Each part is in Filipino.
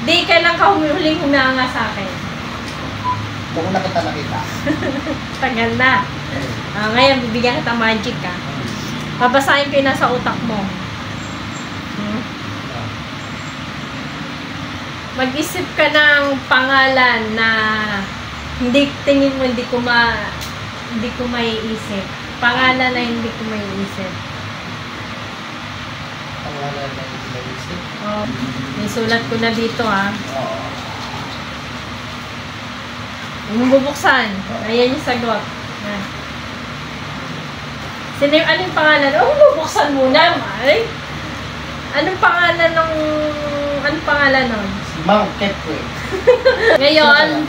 Di, kailan ka huling humanga sa akin? Kung na kita nakita. Tagal na. Ngayon, bibigyan kita magic ka. Babasahin ko yung nasa utak mo. Mag-isip ka ng pangalan na hindi tingin mo hindi ko maiisip. Pangalan na hindi ko maiisip. Pangalan na hindi maiisip? Oh, may sulat ko na dito ha. Oo. Yung bubuksan. Ayan yung sagot. Anong pangalan? Bubuksan muna. Ay. Anong pangalan nun? Si Mount Kepwe. Ngayon,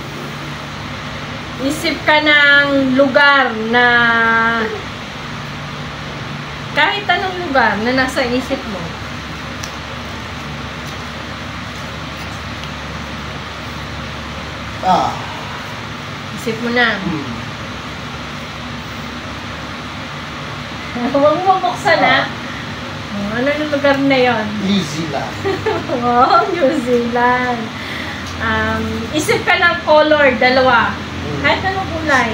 isip ka ng lugar na kahit anong lugar na nasa isip mo. Isip mo na. Huwag mo buksan ha. Ano yung lugar na yon? New Zealand. Oh, New Zealand. Isip ka ng color, dalawa. Kahit anong kulay.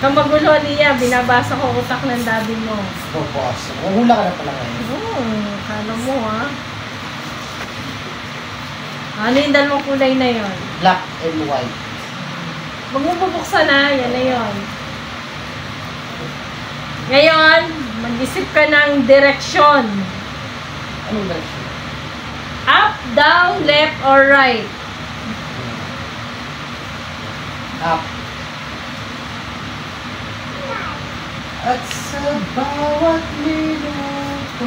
Kung magulo niya, binabasa ko utak ng daddy mo. Propose. Mahula ka na pala ngayon. Kala mo ha. Ano yung dalawang kulay na yon? Black and white. Huwag mo bubuksan ha, yan na yon. Ngayon, mag-isip ka ng direksyon. Anong direction? Up, down, left, or right? Up. At sa bawat minuto.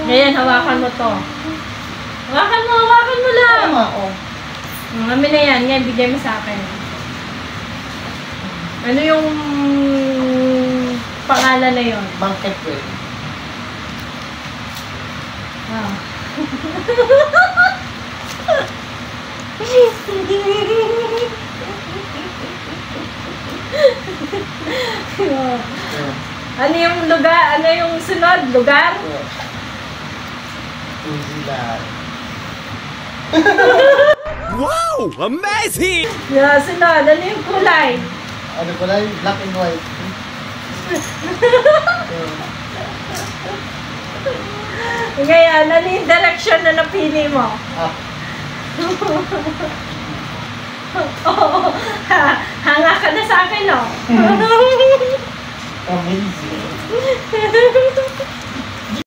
Ngayon, hawakan mo to. Hawakan mo lang. Amin na yan. Ngayon, bigay mo sa akin. Ano yung pangalan na yun? Mount Kepwe. Ano yung lugar? Ano yung sunod? Lugar? New Zealand. Wow! Amazing! Sunod. Ano yung kulay? Ano pala yung black and white? Ngayon, ano yung direction na napili mo? Up. Hanga ka na sa akin, no? Amazing.